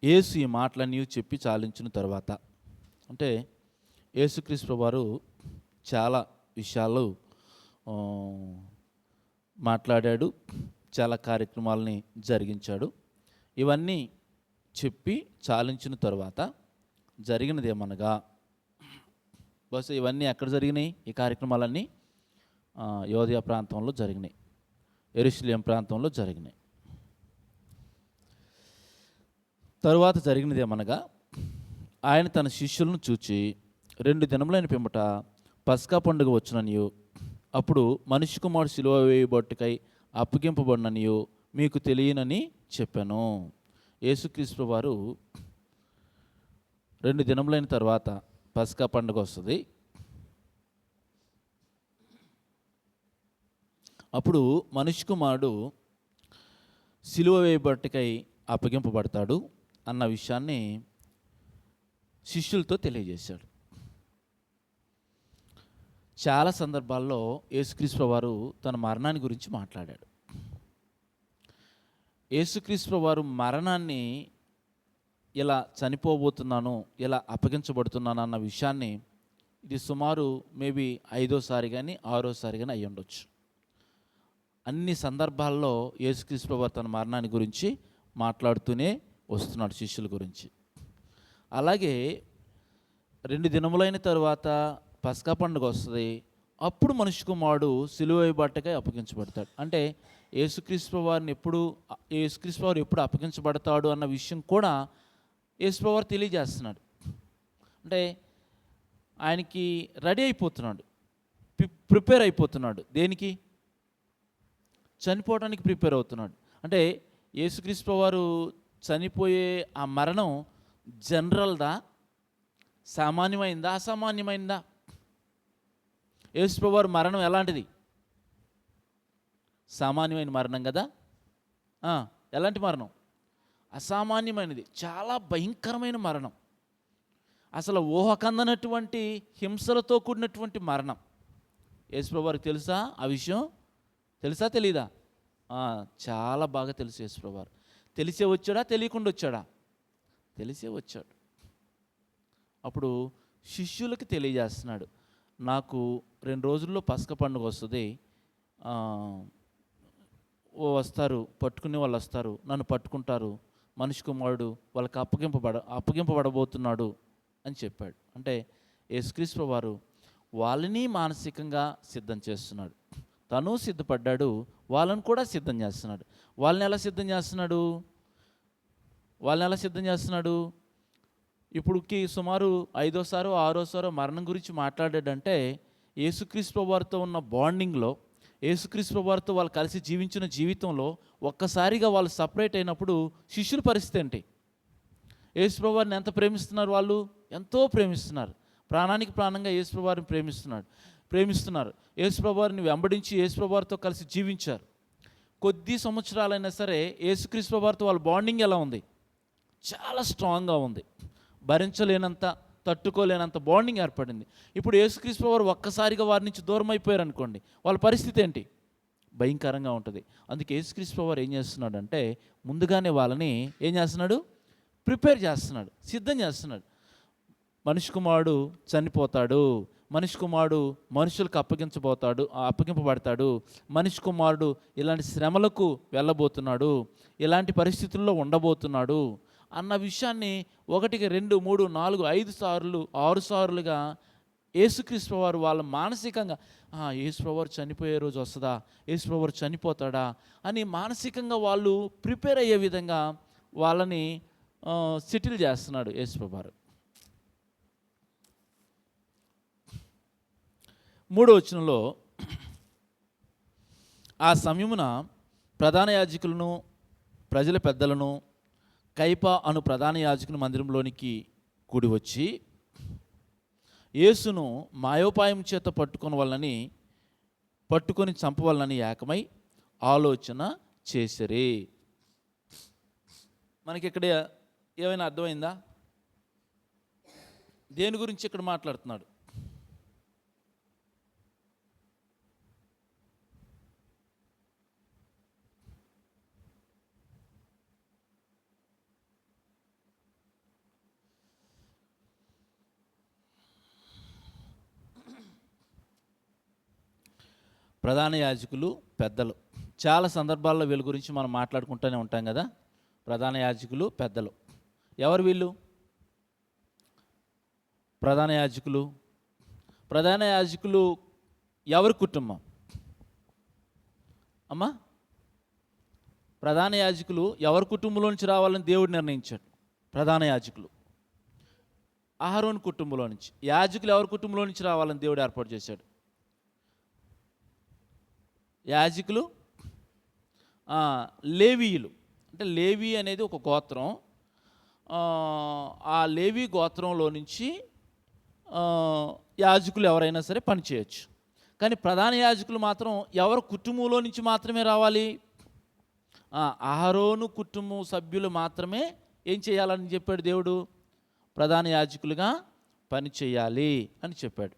యేసు ఈ మాటలన్నీ చెప్పి చాలించిన తర్వాత, అంటే యేసుక్రీస్తు వారు చాలా విషయాలు ఆ, మాట్లాడాడు, చాలా కార్యక్రమాలని జరిగించాడు. ఇవన్నీ చెప్పి చాలించిన తర్వాత జరిగినది ఏమనగా, బహుశా ఇవన్నీ ఎక్కడ జరిగినాయి? ఈ కార్యక్రమాలన్నీ యోదయ ప్రాంతంలో జరిగినాయి, యెరూషలేం ప్రాంతంలో జరిగినాయి. తరువాత జరిగినది ఏమనగా, ఆయన తన శిష్యులను చూచి 2 దినములైన పిమ్మట పస్కా పండుగ వచ్చుననియు, అప్పుడు మనిషి కుమారుడు సిలువ వేయబట్టుకై అప్పగింపబడిననియు మీకు తెలియనని చెప్పాను. యేసుక్రీస్తు వారు 2 దినములైన తర్వాత పస్కా పండుగ వస్తుంది. అప్పుడు మనిషి కుమారుడు సిలువ వేయబట్టుకై అప్పగింపబడతాడు అన్న విషయాన్ని శిష్యులతో తెలియజేశాడు. చాలా సందర్భాల్లో యేసుక్రీస్తు వారు తన మరణాన్ని గురించి మాట్లాడాడు. యేసుక్రీస్తు వారు మరణాన్ని, ఇలా చనిపోబోతున్నాను, ఇలా అప్పగించబడుతున్నాను అన్న విషయాన్ని, ఇది సుమారు మేబీ 5వసారి కానీ 6వసారి కానీ అయ్యి ఉండొచ్చు. అన్ని సందర్భాల్లో యేసుక్రీస్తు వారు తన మరణాన్ని గురించి మాట్లాడుతూనే వస్తున్నాడు శిష్యుల గురించి. అలాగే 2 దినములైన తర్వాత పస్కా పండుగ వస్తుంది. అప్పుడు మనిషి కుమారుడు సిలువ వేయబట్టుకై అప్పగించబడతాడు. అంటే యేసుక్రీస్తు వారు ఎప్పుడు అప్పగించబడతాడు అన్న విషయం కూడా యేసు వారు తెలియజేస్తున్నాడు. అంటే ఆయనకి రెడీ అయిపోతున్నాడు, ప్రిపేర్ అయిపోతున్నాడు. దేనికి? చనిపోవడానికి ప్రిపేర్ అవుతున్నాడు. అంటే యేసుక్రీస్తు వారు చనిపోయే ఆ మరణం జనరల్దా, సామాన్యమైందా, అసామాన్యమైందా? యేసు వారి మరణం ఎలాంటిది? సామాన్యమైన మరణం కదా. ఎలాంటి మరణం? అసామాన్యమైనది, చాలా భయంకరమైన మరణం. అసలు ఊహకందనటువంటి హింసలతో కూడినటువంటి మరణం. యేసు వారికి తెలుసా ఆ విషయం? తెలుసా తెలీదా? చాలా బాగా తెలుసు యేసు వారు. తెలిసే వచ్చాడా, తెలియకుండా వచ్చాడా? తెలిసే వచ్చాడు. అప్పుడు శిష్యులకి తెలియజేస్తున్నాడు, నాకు 2 రోజుల్లో పస్కా పండుగ వస్తుంది, వస్తారు, పట్టుకునే వాళ్ళు వస్తారు, నన్ను పట్టుకుంటారు, మనిషి కుమారుడు వాళ్ళకి అప్పగింపబడబోతున్నాడు అని చెప్పాడు. అంటే యేసుక్రీస్తు వారు వాళ్ళని మానసికంగా సిద్ధం చేస్తున్నాడు. తను సిద్ధపడ్డాడు, వాళ్ళని కూడా సిద్ధం చేస్తున్నాడు. వాళ్ళని ఎలా సిద్ధం చేస్తున్నాడు? ఇప్పుడుకి సుమారు 5వసారో 6వసారో మరణం గురించి మాట్లాడాడంటే, యేసుక్రీస్తు వారితో ఉన్న బాండింగ్లో, యేసుక్రీస్తు వారితో వాళ్ళు కలిసి జీవించిన జీవితంలో ఒక్కసారిగా వాళ్ళు సపరేట్ అయినప్పుడు శిష్యుల పరిస్థితి ఏంటి? యేసు వారిని ఎంత ప్రేమిస్తున్నారు? వాళ్ళు ఎంతో ప్రేమిస్తున్నారు. ప్రాణానికి ప్రాణంగా యేసు వారిని ప్రేమిస్తున్నారు. యేసు వారిని వెంబడించి యేసు వారితో కలిసి జీవించారు. కొద్ది సంవత్సరాలైనా సరే యేసుక్రీస్తు వారితో వాళ్ళ బాండింగ్ ఎలా ఉంది? చాలా స్ట్రాంగ్గా ఉంది. భరించలేనంత, తట్టుకోలేనంత బాండింగ్ ఏర్పడింది. ఇప్పుడు యేసుక్రీస్తు వారు ఒక్కసారిగా వారి నుంచి దూరం అయిపోయారు అనుకోండి, వాళ్ళ పరిస్థితి ఏంటి? భయంకరంగా ఉంటుంది. అందుకే యేసుక్రీస్తు వారు ఏం చేస్తున్నాడంటే, ముందుగానే వాళ్ళని ఏం చేస్తున్నాడు? ప్రిపేర్ చేస్తున్నాడు, సిద్ధం చేస్తున్నాడు. మనిషి కుమారుడు చనిపోతాడు, మనిషి కుమారుడు మనుషులకు అప్పగింపబడతాడు, మనిషి కుమారుడు ఇలాంటి శ్రమలకు వెళ్ళబోతున్నాడు, ఇలాంటి పరిస్థితుల్లో ఉండబోతున్నాడు అన్న విషయాన్ని 1, 2, 3, 4, 5 సార్లు 6 సార్లుగా యేసుక్రీస్తు వారు వాళ్ళ మానసికంగా, యేసు వారు చనిపోయే రోజు వస్తుందా, యేసు వారు చనిపోతాడా అని మానసికంగా వాళ్ళు ప్రిపేర్ అయ్యే విధంగా వాళ్ళని సెటిల్ చేస్తున్నాడు యేసు వారు. 3వ వచనంలో, ఆ సమయమున ప్రధాన యాజకులను ప్రజల పెద్దలను కయపా అను ప్రధాన యాజకుని మందిరంలోనికి కూడి వచ్చి యేసును మాయోపాయం చేత పట్టుకొని చంపవలనని ఏకమై ఆలోచన చేసిరి. మనకి ఇక్కడ ఏమైనా అర్థమైందా? దేని గురించి ఇక్కడ మాట్లాడుతున్నాడు? ప్రధాన యాజకులు, పెద్దలు. చాలా సందర్భాల్లో వీళ్ళ గురించి మనం మాట్లాడుకుంటూనే ఉంటాం కదా. ప్రధాన యాజకులు, పెద్దలు. ఎవరు వీళ్ళు? ప్రధాన యాజకులు. ప్రధాన యాజకులు ఎవరి కుటుంబం అమ్మా? ప్రధాన యాజకులు ఎవరి కుటుంబంలో నుంచి రావాలని దేవుడు నిర్ణయించాడు? ప్రధాన యాజకులు అహరోను కుటుంబంలో నుంచి. యాజకులు ఎవరి కుటుంబంలో నుంచి రావాలని దేవుడు ఏర్పాటు చేశాడు? యాజకులు లేవీయులు. అంటే లేవి అనేది ఒక గోత్రం. ఆ లేవి గోత్రంలో నుంచి యాజకులు ఎవరైనా సరే పని చేయొచ్చు. కానీ ప్రధాన యాజకులు మాత్రం ఎవరి కుటుంబంలో నుంచి మాత్రమే రావాలి? అహరోను కుటుంబం సభ్యులు మాత్రమే ఏం చేయాలని చెప్పాడు దేవుడు? ప్రధాన యాజకులుగా పని చేయాలి అని చెప్పాడు.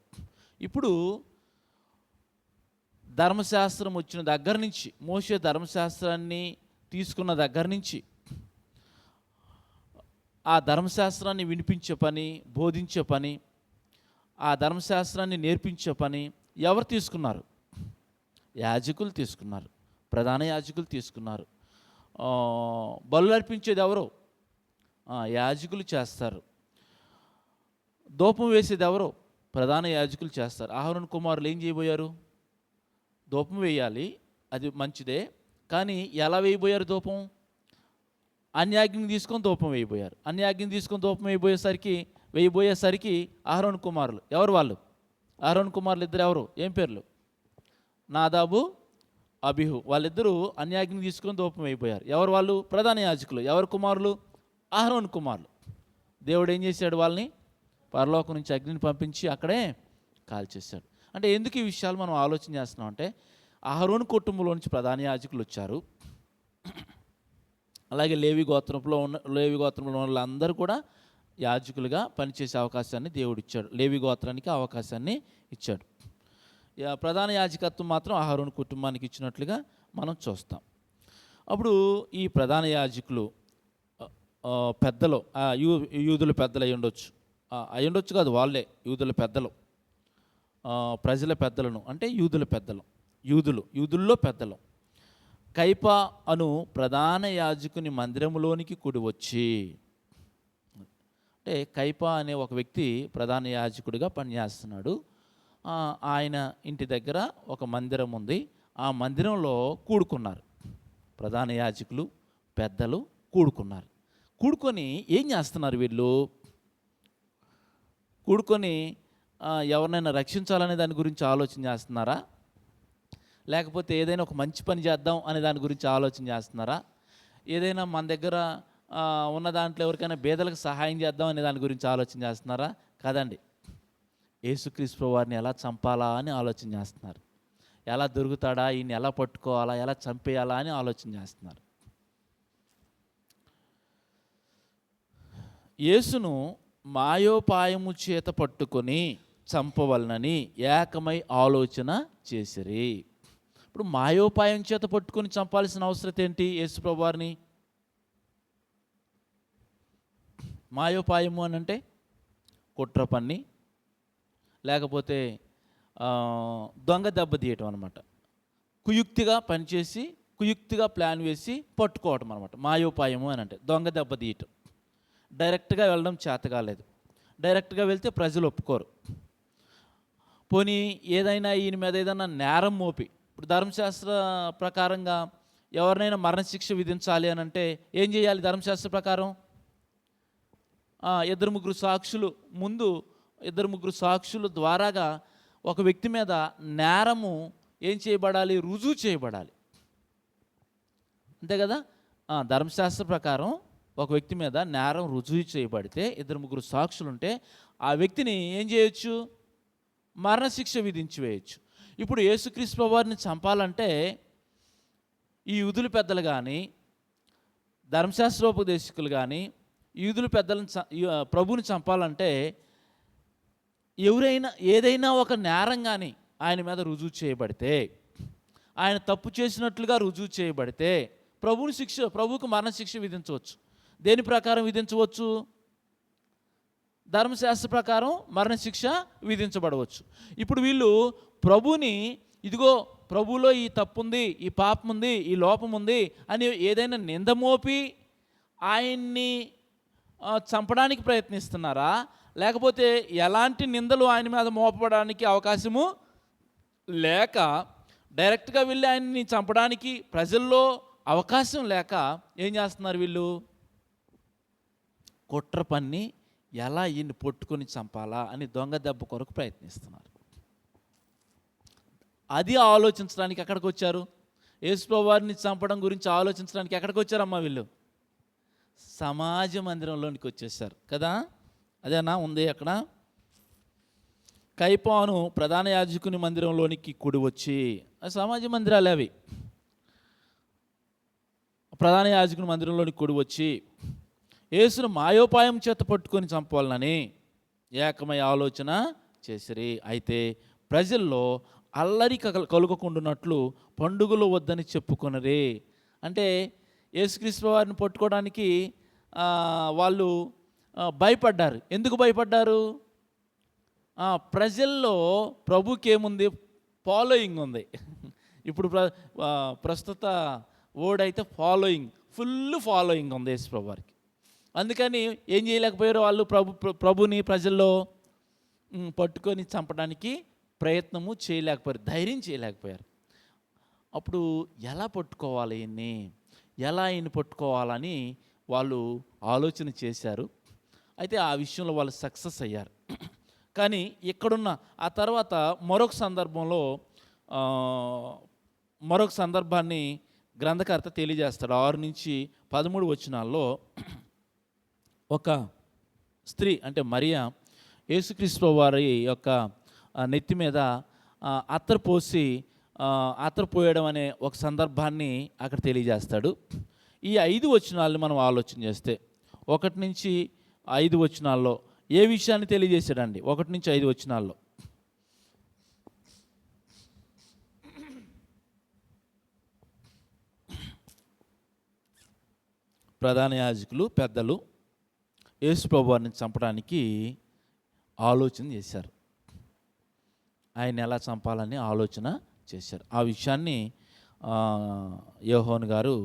ఇప్పుడు ధర్మశాస్త్రం వచ్చిన దగ్గర నుంచి, మోషే ధర్మశాస్త్రాన్ని తీసుకున్న దగ్గర నుంచి ఆ ధర్మశాస్త్రాన్ని వినిపించే పని, బోధించే పని, ఆ ధర్మశాస్త్రాన్ని నేర్పించే పని ఎవరు తీసుకున్నారు? యాజకులు తీసుకున్నారు. ప్రధాన యాజకులు తీసుకున్నారు. బలు అర్పించేది ఎవరు? యాజకులు చేస్తారు. ధూపం వేసేది ఎవరు? ప్రధాన యాజకులు చేస్తారు. అహరోను కుమారులు ఏం చేయబోయారు? ధూపం వేయాలి, అది మంచిదే. కానీ ఎలా వేయబోయారు ధూపం? అన్యాజ్ఞని తీసుకొని ధూపం వేయబోయారు. అన్యాజ్ఞని తీసుకొని ధూపం వేయబోయేసరికి అహరోను కుమారులు ఎవరు? వాళ్ళు అహరోను కుమారులు ఇద్దరు ఎవరు? ఏం పేర్లు? నాదాబు, అబిహు. వాళ్ళిద్దరూ అన్యాజ్ఞని తీసుకొని ధూపం వేయబోయారు. ఎవరు వాళ్ళు? ప్రధాన యాజకులు. ఎవరు కుమారులు? అహరోను కుమారులు. దేవుడు ఏం చేశాడు? వాళ్ళని పరలోకం నుంచి అగ్నిని పంపించి అక్కడే కాల్చేశాడు. అంటే ఎందుకు ఈ విషయాలు మనం ఆలోచన చేస్తున్నాం అంటే, అహరోను కుటుంబంలో నుంచి ప్రధాన యాజకులు వచ్చారు. అలాగే లేవి గోత్రంలో ఉన్న వాళ్ళందరూ కూడా యాజకులుగా పనిచేసే అవకాశాన్ని దేవుడు ఇచ్చాడు. లేవి గోత్రానికి అవకాశాన్ని ఇచ్చాడు. ప్రధాన యాజకత్వం మాత్రం అహరోను కుటుంబానికి ఇచ్చినట్లుగా మనం చూస్తాం. అప్పుడు ఈ ప్రధాన యాజకులు పెద్దలు, యూదుల పెద్దలు అయ్యుండొచ్చు కాదు, వాళ్ళే యూదుల పెద్దలు, ప్రజల పెద్దలను అంటే యూదుల పెద్దలు, యూదుల్లో పెద్దలు. కైపా అను ప్రధాన యాజకుని మందిరంలోనికి కూడి వచ్చి, అంటే కైపా అనే ఒక వ్యక్తి ప్రధాన యాజకుడిగా పనిచేస్తున్నాడు. ఆయన ఇంటి దగ్గర ఒక మందిరం ఉంది. ఆ మందిరంలో కూడుకున్నారు ప్రధాన యాజకులు, పెద్దలు కూడుకొని ఏం చేస్తున్నారు వీళ్ళు? కూడుకొని ఎవరినైనా రక్షించాలనే దాని గురించి ఆలోచన చేస్తున్నారా? లేకపోతే ఏదైనా ఒక మంచి పని చేద్దాం అనే దాని గురించి ఆలోచన చేస్తున్నారా? ఏదైనా మన దగ్గర ఉన్న దాంట్లో ఎవరికైనా బేదలకు సహాయం చేద్దాం అనే దాని గురించి ఆలోచన చేస్తున్నారా? కాదండి. యేసుక్రీస్తు ప్రభువారిని ఎలా చంపాలా అని ఆలోచన చేస్తున్నారు. ఎలా దొరుకుతాడా, ఈయన ఎలా పట్టుకోవాలా, ఎలా చంపేయాలా అని ఆలోచన చేస్తున్నారు. యేసును మాయోపాయము చేత పట్టుకొని చంపవలనని ఏకమై ఆలోచన చేసిరి. ఇప్పుడు మాయోపాయం చేత పట్టుకొని చంపాల్సిన అవసరం ఏంటి యేసు ప్రభువారిని? మాయోపాయము అని అంటే కుట్ర పన్ని, లేకపోతే దొంగ దెబ్బ తీయటం అనమాట. కుయుక్తిగా పనిచేసి, కుయుక్తిగా ప్లాన్ వేసి పట్టుకోవటం అనమాట మాయోపాయము అని అంటే. దొంగ దెబ్బ తీయటం. డైరెక్ట్గా వెళ్ళడం చేత కాలేదు. డైరెక్ట్గా వెళ్తే ప్రజలు ఒప్పుకోరు. పోనీ ఏదైనా ఈయన మీద ఏదైనా నేరం మోపి, ఇప్పుడు ధర్మశాస్త్ర ప్రకారంగా ఎవరినైనా మరణశిక్ష విధించాలి అని అంటే ఏం చేయాలి? ధర్మశాస్త్ర ప్రకారం ఇద్దరు ముగ్గురు సాక్షులు ద్వారాగా ఒక వ్యక్తి మీద నేరము ఏం చేయబడాలి? రుజువు చేయబడాలి. అంతే కదా? ధర్మశాస్త్ర ప్రకారం ఒక వ్యక్తి మీద నేరం రుజువు చేయబడితే, ఇద్దరు ముగ్గురు సాక్షులు ఉంటే ఆ వ్యక్తిని ఏం చేయొచ్చు? మరణశిక్ష విధించి వేయచ్చు. ఇప్పుడు యేసుక్రీస్తు ప్రభువారిని చంపాలంటే ఈ యూదుల పెద్దలు కానీ, ధర్మశాస్త్రోపదేశకులు కానీ, యూదుల పెద్దలను ప్రభువుని చంపాలంటే ఏదైనా ఒక నేరం కానీ ఆయన మీద రుజువు చేయబడితే, ఆయన తప్పు చేసినట్లుగా రుజువు చేయబడితే ప్రభువుకు మరణశిక్ష విధించవచ్చు. దేని ప్రకారం విధించవచ్చు? ధర్మశాస్త్ర ప్రకారం మరణశిక్ష విధించబడవచ్చు. ఇప్పుడు వీళ్ళు ప్రభుని, ఇదిగో ప్రభువులో ఈ తప్పు ఉంది, ఈ పాపం ఉంది, ఈ లోపం ఉంది అని ఏదైనా నింద మోపి ఆయన్ని చంపడానికి ప్రయత్నిస్తున్నారా, లేకపోతే ఎలాంటి నిందలు ఆయన మీద మోపడానికి అవకాశము లేక డైరెక్ట్గా వెళ్ళి ఆయన్ని చంపడానికి ప్రజల్లో అవకాశం లేక ఏం చేస్తున్నారు వీళ్ళు? కుట్ర పన్ని ఎలా ఈయన్ని పట్టుకొని చంపాలా అని దొంగ దెబ్బ కొరకు ప్రయత్నిస్తున్నారు. అది ఆలోచించడానికి ఎక్కడికి వచ్చారు? యేసుప్రభువు వారిని చంపడం గురించి ఆలోచించడానికి ఎక్కడికి వచ్చారమ్మా వీళ్ళు? సమాజ మందిరంలోనికి వచ్చేసారు కదా. అదేనా ఉంది అక్కడ. కైపాను ప్రధాన యాజకుని మందిరంలోనికి కూడి వచ్చి, సమాజ మందిరాలు అవి, ప్రధాన యాజకుని మందిరంలోనికి కూడి వచ్చి యేసును మాయోపాయం చేత పట్టుకొని చంపాలని ఏకమై ఆలోచన చేసిరి. అయితే ప్రజల్లో అల్లరి కలుగకుండానట్లు పండుగలు వద్దని చెప్పుకొనరే. అంటే యేసుక్రీస్తు వారిని పట్టుకోవడానికి వాళ్ళు భయపడ్డారు. ఎందుకు భయపడ్డారు? ప్రజల్లో ప్రభుకి ఏముంది? ఫాలోయింగ్ ఉంది. ఇప్పుడు ప్రస్తుత ఓడైతే ఫాలోయింగ్, ఫుల్ ఫాలోయింగ్ ఉంది యేసు ప్రభు వారికి. అందుకని ఏం చేయలేకపోయారు వాళ్ళు? ప్రభుని ప్రజల్లో పట్టుకొని చంపడానికి ప్రయత్నము చేయలేకపోయారు, ధైర్యం చేయలేకపోయారు. అప్పుడు ఎలా పట్టుకోవాలి ఈయన్ని, ఎలా ఈయన్ని పట్టుకోవాలని వాళ్ళు ఆలోచన చేశారు. అయితే ఆ విషయంలో వాళ్ళు సక్సెస్ అయ్యారు. కానీ ఇక్కడున్న ఆ తర్వాత మరొక సందర్భాన్ని గ్రంథకర్త తెలియజేస్తాడు. 6-13 వచనాల్లో ఒక స్త్రీ అంటే మరియా యేసుక్రీస్తు వారి యొక్క నెత్తి మీద అత్తరు పోసి అత్తరు పోయడం అనే ఒక సందర్భాన్ని అక్కడ తెలియజేస్తాడు. ఈ 5 వచనాలను మనం ఆలోచన చేస్తే 1-5 వచనాల్లో ఏ విషయాన్ని తెలియజేశాడండి? 1-5 వచనాల్లో ప్రధాన యాజకులు పెద్దలు యేసు ప్రభువారిని చంపడానికి ఆలోచన చేశారు. ఆయన ఎలా చంపాలని ఆలోచన చేశారు. ఆ విషయాన్ని యోహాను గారు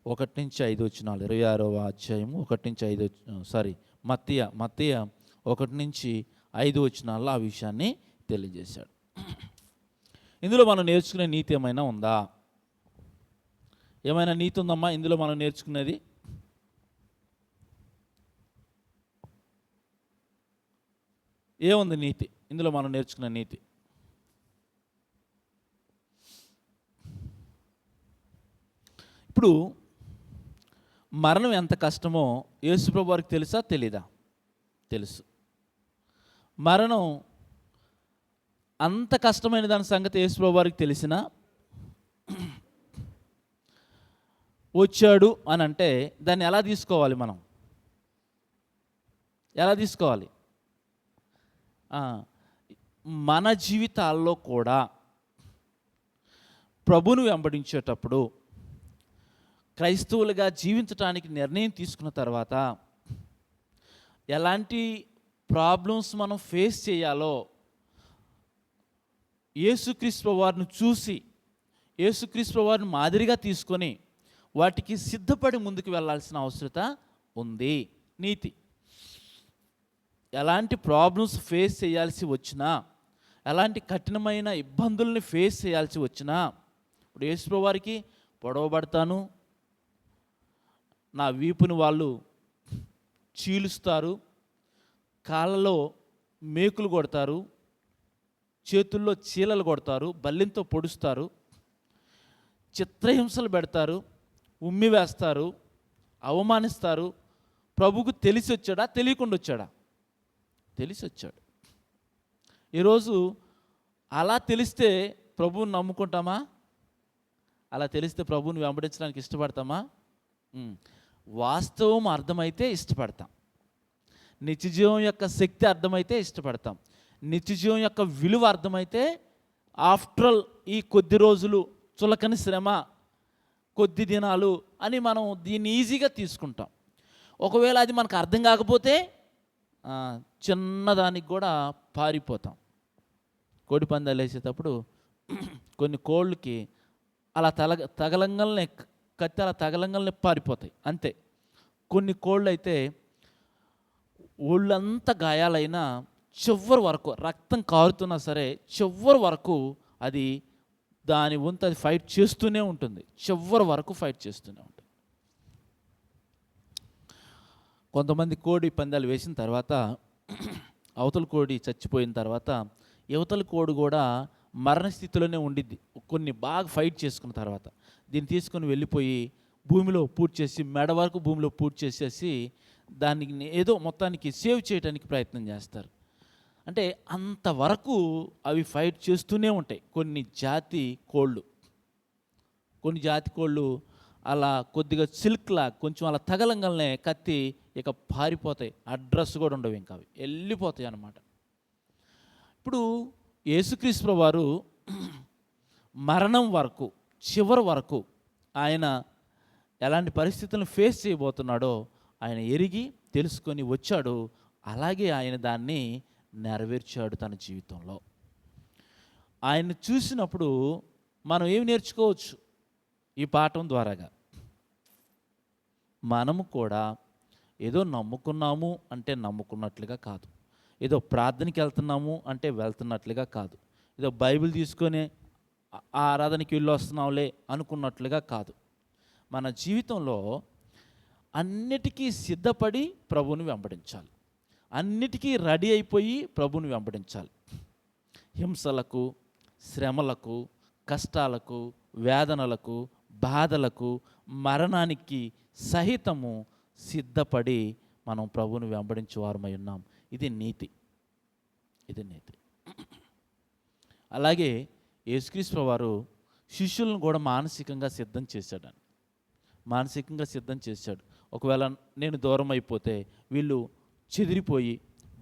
1-5 వచనాలు 26వ అధ్యాయము 1-5 మత్తయి 1-5 వచనాల్లో ఆ విషయాన్ని తెలియజేశాడు. ఇందులో మనం నేర్చుకునే నీతి ఏమైనా ఉందా? ఏమైనా నీతి ఉందమ్మా ఇందులో మనం నేర్చుకునేది? ఏముంది నీతి ఇందులో మనం నేర్చుకునే నీతి? ఇప్పుడు మరణం ఎంత కష్టమో యేసుప్రభు వారికి తెలుసా తెలీదా? తెలుసు. మరణం అంత కష్టమైన దాని సంగతి యేసుప్రభు వారికి తెలిసినా వచ్చాడు అని అంటే దాన్ని ఎలా తీసుకోవాలి? మనం ఎలా తీసుకోవాలి? మన జీవితాల్లో కూడా ప్రభువును వెంబడించేటప్పుడు క్రైస్తవులుగా జీవించడానికి నిర్ణయం తీసుకున్న తర్వాత ఎలాంటి ప్రాబ్లమ్స్ మనం ఫేస్ చేయాలో యేసుక్రీస్తు వారిని చూసి యేసుక్రీస్తు వారిని మాదిరిగా తీసుకొని వాటికి సిద్ధపడి ముందుకు వెళ్ళాల్సిన అవసరత ఉంది. నీతి ఎలాంటి ప్రాబ్లమ్స్ ఫేస్ చేయాల్సి వచ్చినా, ఎలాంటి కఠినమైన ఇబ్బందుల్ని ఫేస్ చేయాల్సి వచ్చినా, ఇప్పుడు యేసుప్రభు వారికి పొడవబడతాను, నా వీపుని వాళ్ళు చీలుస్తారు, కాళ్ళలో మేకులు కొడతారు, చేతుల్లో చీలలు కొడతారు, బల్లెంతో పొడుస్తారు, చిత్రహింసలు పెడతారు, ఉమ్మి వేస్తారు, అవమానిస్తారు. ప్రభువుకు తెలిసి వచ్చాడా తెలియకుండా వచ్చాడా? తెలిసి వచ్చాడు. ఈరోజు అలా తెలిస్తే ప్రభువుని నమ్ముకుంటామా? అలా తెలిస్తే ప్రభువుని వెంబడించడానికి ఇష్టపడతామా? వాస్తవం అర్థమైతే ఇష్టపడతాం. నిత్యజీవం యొక్క శక్తి అర్థమైతే ఇష్టపడతాం. నిత్యజీవం యొక్క విలువ అర్థమైతే ఆఫ్టర్ ఆల్ ఈ కొద్ది రోజులు చులకని శ్రమ, కొద్ది దినాలు అని మనం దీన్ని ఈజీగా తీసుకుంటాం. ఒకవేళ అది మనకు అర్థం కాకపోతే చిన్నదానికి కూడా పారిపోతాం. కోడి పందాలు వేసేటప్పుడు కొన్ని కోళ్ళకి అలా తగలంగానే కత్తి అలా తగలంగానే పారిపోతాయి అంతే. కొన్ని కోళ్ళు అయితే ఒళ్ళంతా గాయాలైనా చివరి వరకు రక్తం కారుతున్నా సరే చివరి వరకు అది దాని వంతు అది ఫైట్ చేస్తూనే ఉంటుంది, చివరి వరకు ఫైట్ చేస్తూనే ఉంటుంది. కొంతమంది కోడి పందాలు వేసిన తర్వాత అవతల కోడి చచ్చిపోయిన తర్వాత యువతల కోడి కూడా మరణస్థితిలోనే ఉండిద్ది. కొన్ని బాగా ఫైట్ చేసుకున్న తర్వాత దీన్ని తీసుకొని వెళ్ళిపోయి భూమిలో పూడ్చి చేసి, మెడ వరకు భూమిలో పూడ్చి చేసేసి దానికి ఏదో మొత్తానికి సేవ్ చేయడానికి ప్రయత్నం చేస్తారు. అంటే అంతవరకు అవి ఫైట్ చేస్తూనే ఉంటాయి. కొన్ని జాతి కోళ్ళు అలా కొద్దిగా సిల్క్లా కొంచెం అలా తగలంగానే కత్తి ఇక పారిపోతాయి, అడ్రస్ కూడా ఉండవు, ఇంకా అవి వెళ్ళిపోతాయి అన్నమాట. ఇప్పుడు యేసుక్రీస్తు వారు మరణం వరకు, చివరి వరకు ఆయన ఎలాంటి పరిస్థితులను ఫేస్ చేయబోతున్నాడో ఆయన ఎరిగి తెలుసుకొని వచ్చాడు. అలాగే ఆయన దాన్ని నెరవేర్చాడు తన జీవితంలో. ఆయన చూసినప్పుడు మనం ఏమి నేర్చుకోవచ్చు ఈ పాఠం ద్వారాగా? మనము కూడా ఏదో నమ్ముకున్నాము అంటే నమ్ముకున్నట్లుగా కాదు, ఏదో ప్రార్థనకి వెళ్తున్నాము అంటే వెళ్తున్నట్లుగా కాదు, ఏదో బైబిల్ తీసుకొని ఆరాధనకి వెళ్ళి వస్తున్నాంలే అనుకున్నట్లుగా కాదు. మన జీవితంలో అన్నిటికీ సిద్ధపడి ప్రభువుని వెంబడించాలి, అన్నిటికీ రెడీ అయిపోయి ప్రభువుని వెంబడించాలి. హింసలకు, శ్రమలకు, కష్టాలకు, వేదనలకు, బాధలకు, మరణానికి సహితము సిద్ధపడి మనం ప్రభువుని వెంబడించే వారమై ఉన్నాం. ఇది నీతి. అలాగే యేసుక్రీస్తు వారు శిష్యులను కూడా మానసికంగా సిద్ధం చేశాడు. ఒకవేళ నేను దూరం అయిపోతే వీళ్ళు చెదిరిపోయి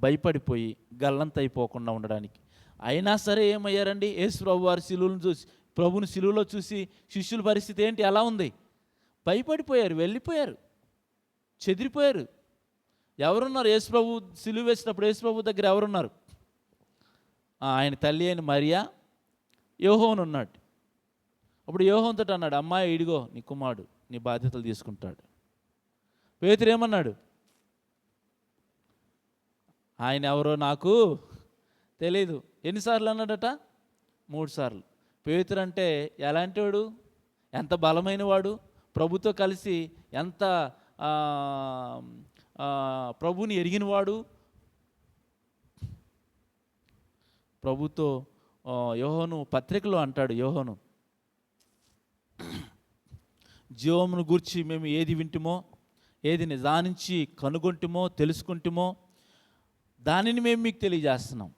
భయపడిపోయి గల్లంతైపోకుండా ఉండడానికి. అయినా సరే ఏమయ్యారండి? యేసు ప్రభు వారి ప్రభుని సిలువలో చూసి శిష్యుల పరిస్థితి ఏంటి, ఎలా ఉంది? భయపడిపోయారు, వెళ్ళిపోయారు, చెదిరిపోయారు. ఎవరున్నారు? యేసు ప్రభు సిలువ వేసినప్పుడు యేసు ప్రభు దగ్గర ఎవరున్నారు? ఆయన తల్లి అయిన మరియా, యోహోను ఉన్నాడు. అప్పుడు యోహోనుతో అన్నాడు, అమ్మాయి ఇడిగో నీ కుమారుడు, నీ బాధ్యతలు తీసుకుంటాడు. పేతురు ఏమన్నాడు? ఆయన ఎవరో నాకు తెలీదు. ఎన్నిసార్లు అన్నాడట? 3 సార్లు. పేతురు అంటే ఎలాంటి వాడు? ఎంత బలమైన వాడు? ప్రభుతో కలిసి ఎంత ప్రభుని ఎరిగినవాడు? ప్రభుతో యోహోను పత్రికలో అంటాడు, యోహోను జీవమును గూర్చి మేము ఏది వింటుమో, ఏది నిజానించి కనుగొంటుమో, తెలుసుకుంటుమో దానిని మేము మీకు తెలియజేస్తున్నాం.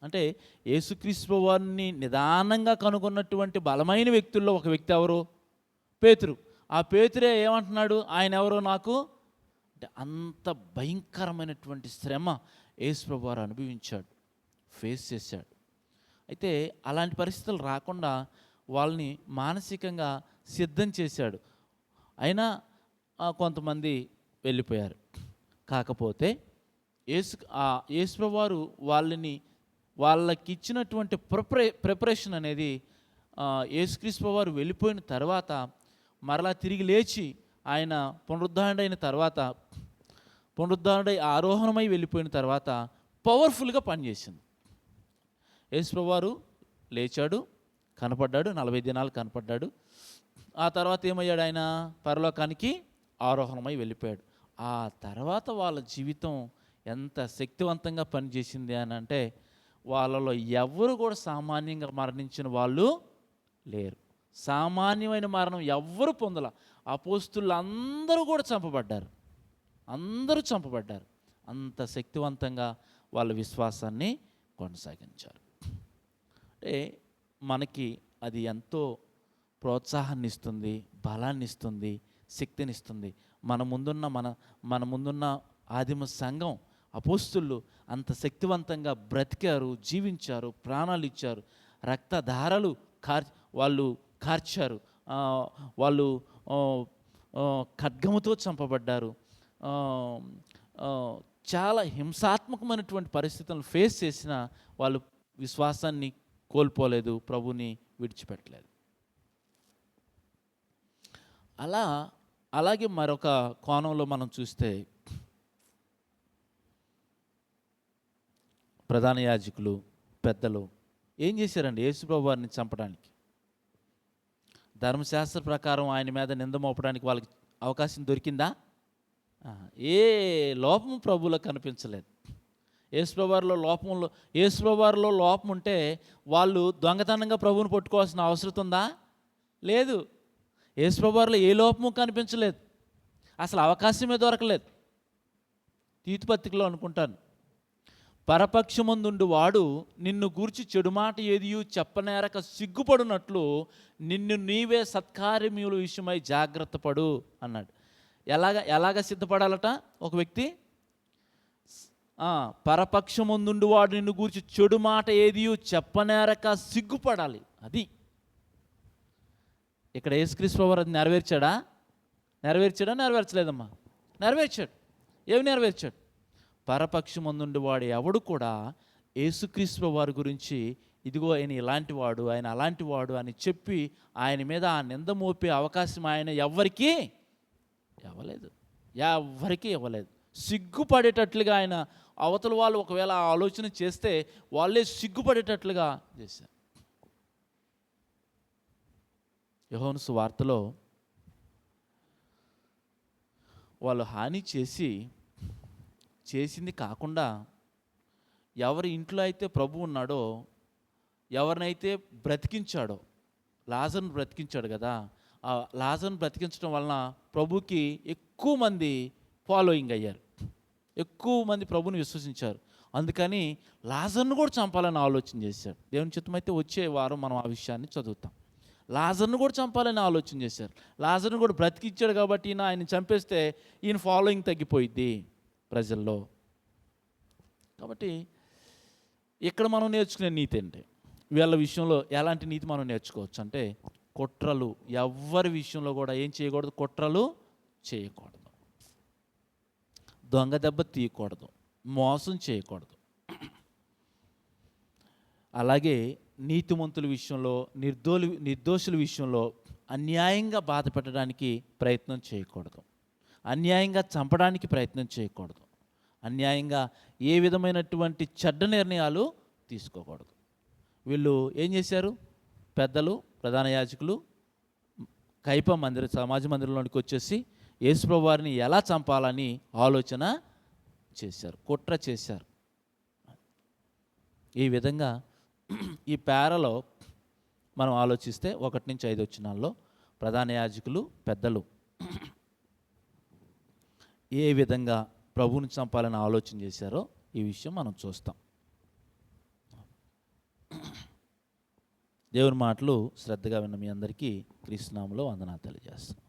అంటే యేసుక్రీస్తు వారిని నిదానంగా కనుగొన్నటువంటి బలమైన వ్యక్తుల్లో ఒక వ్యక్తి ఎవరు? పేతురు. ఆ పేతురే ఏమంటున్నాడు? ఆయన ఎవరో నాకు అంటే అంత భయంకరమైనటువంటి శ్రమ యేసు వారు అనుభవించాడు, ఫేస్ చేశాడు. అయితే అలాంటి పరిస్థితులు రాకుండా వాళ్ళని మానసికంగా సిద్ధం చేశాడు. అయినా కొంతమంది వెళ్ళిపోయారు. కాకపోతే యేసు వారు వాళ్ళకి ఇచ్చినటువంటి ప్రిపరేషన్ అనేది యేసుక్రీస్తు వారు వెళ్ళిపోయిన తర్వాత మరలా తిరిగి లేచి ఆయన పునరుద్ధరణైన తర్వాత, పునరుద్ధరణై ఆరోహణమై వెళ్ళిపోయిన తర్వాత పవర్ఫుల్గా పనిచేసింది. యేసు వారు లేచాడు, కనపడ్డాడు, 40 దినాలు కనపడ్డాడు. ఆ తర్వాత ఏమయ్యాడు? ఆయన పరలోకానికి ఆరోహణమై వెళ్ళిపోయాడు. ఆ తర్వాత వాళ్ళ జీవితం ఎంత శక్తివంతంగా పనిచేసింది అని అంటే, వాళ్ళలో ఎవరు కూడా సామాన్యంగా మరణించిన వాళ్ళు లేరు. సామాన్యమైన మరణం ఎవ్వరు పొందల. అపోస్తులు అందరూ కూడా చంపబడ్డారు. అంత శక్తివంతంగా వాళ్ళ విశ్వాసాన్ని కొనసాగించారు. అంటే మనకి అది ఎంతో ప్రోత్సాహాన్ని ఇస్తుంది, బలాన్ని ఇస్తుంది, శక్తినిస్తుంది. మన ముందున్న ఆదిమ సంఘం అపోస్తులు అంత శక్తివంతంగా బ్రతికారు, జీవించారు, ప్రాణాలు ఇచ్చారు, రక్తధారలు వాళ్ళు కార్చారు, వాళ్ళు ఖడ్గముతో చంపబడ్డారు. చాలా హింసాత్మకమైనటువంటి పరిస్థితులను ఫేస్ చేసిన వాళ్ళు విశ్వాసాన్ని కోల్పోలేదు, ప్రభుని విడిచిపెట్టలేదు. అలాగే మరొక కోణంలో మనం చూస్తే ప్రధాన యాజకులు, పెద్దలు ఏం చేశారండి యేసుప్రభు వారిని చంపడానికి? ధర్మశాస్త్ర ప్రకారం ఆయన మీద నింద మోపడానికి వాళ్ళకి అవకాశం దొరికిందా? ఏ లోపం ప్రభువులో కనిపించలేదు. యేసుప్రభువారిలో లోపం ఉంటే వాళ్ళు దొంగతనంగా ప్రభువుని పట్టుకోవాల్సిన అవసరం ఉందా? లేదు. యేసుప్రభువారిలో ఏ లోపము కనిపించలేదు, అసలు అవకాశమే దొరకలేదు. తీతుపత్రికలో అనుకుంటాను, పరపక్షమందుండు వాడు నిన్ను గూర్చి చెడు మాట ఏదియు చెప్పనేరక సిగ్గుపడునట్లు నిన్ను నీవే సత్కార్యముల విషయమై జాగ్రత్త పడు అన్నాడు. ఎలాగ సిద్ధపడాలట ఒక వ్యక్తి? పరపక్షమందుండు వాడు నిన్ను గూర్చి చెడు మాట ఏదియు చెప్పనేరక సిగ్గుపడాలి. అది ఇక్కడ యేసుక్రీస్తు ప్రభువు అది నెరవేర్చాడా? నెరవేర్చలేదమ్మా? నెరవేర్చాడు. ఏమి నెరవేర్చాడు? పరపక్షమందుండి వాడు ఎవడు కూడా యేసుక్రీస్తు వారి గురించి ఇదిగో ఆయన ఇలాంటి వాడు, ఆయన అలాంటి వాడు అని చెప్పి ఆయన మీద ఆ నింద మోపే అవకాశం ఆయన ఎవ్వరికీ ఇవ్వలేదు. సిగ్గుపడేటట్లుగా ఆయన అవతల వాళ్ళు ఒకవేళ ఆలోచన చేస్తే వాళ్ళే సిగ్గుపడేటట్లుగా చేశారు. యోహాను సువార్తలో వాళ్ళు హాని చేసింది కాకుండా ఎవరి ఇంట్లో అయితే ప్రభు ఉన్నాడో, ఎవరినైతే బ్రతికించాడో, లాజరును బ్రతికించాడు కదా, ఆ లాజరును బ్రతికించడం వలన ప్రభుకి ఎక్కువ మంది ఫాలోయింగ్ అయ్యారు, ఎక్కువ మంది ప్రభుని విశ్వసించారు. అందుకని లాజరును కూడా చంపాలని ఆలోచన చేశాడు. దేవుని చిత్తమైతే వచ్చే వారం మనం ఆ విషయాన్ని చదువుతాం. లాజరును కూడా చంపాలని ఆలోచన చేశారు. లాజరును కూడా బ్రతికించాడు కాబట్టి ఆయన చంపేస్తే ఈయన ఫాలోయింగ్ తగ్గిపోయిద్ది ప్రజల్లో. కాబట్టి ఇక్కడ మనం నేర్చుకునే నీతి ఏంటి? వీళ్ళ విషయంలో ఎలాంటి నీతి మనం నేర్చుకోవచ్చు అంటే, కుట్రలు ఎవరి విషయంలో కూడా ఏం చేయకూడదు? కుట్రలు చేయకూడదు, దొంగ దెబ్బ తీయకూడదు, మోసం చేయకూడదు. అలాగే నీతిమంతుల విషయంలో, నిర్దోషుల విషయంలో అన్యాయంగా బాధ పెట్టడానికి ప్రయత్నం చేయకూడదు, అన్యాయంగా చంపడానికి ప్రయత్నం చేయకూడదు, అన్యాయంగా ఏ విధమైనటువంటి చెడ్డ నిర్ణయాలు తీసుకోకూడదు. వీళ్ళు ఏం చేశారు? పెద్దలు, ప్రధాన యాజకులు సమాజ మందిరంలోనికి వచ్చేసి యేసుప్రభు వారిని ఎలా చంపాలని ఆలోచన చేశారు, కుట్ర చేశారు. ఈ విధంగా ఈ పేరలో మనం ఆలోచిస్తే 1 నుంచి 5 వచనాల్లో ప్రధాన యాజకులు, పెద్దలు ఏ విధంగా ప్రభువుని చంపాలని ఆలోచన చేశారో ఈ విషయం మనం చూస్తాం. దేవుని మాటలు శ్రద్ధగా విన్న మీ అందరికీ క్రీస్తు నామములో వందనాలు తెలియజేస్తాం.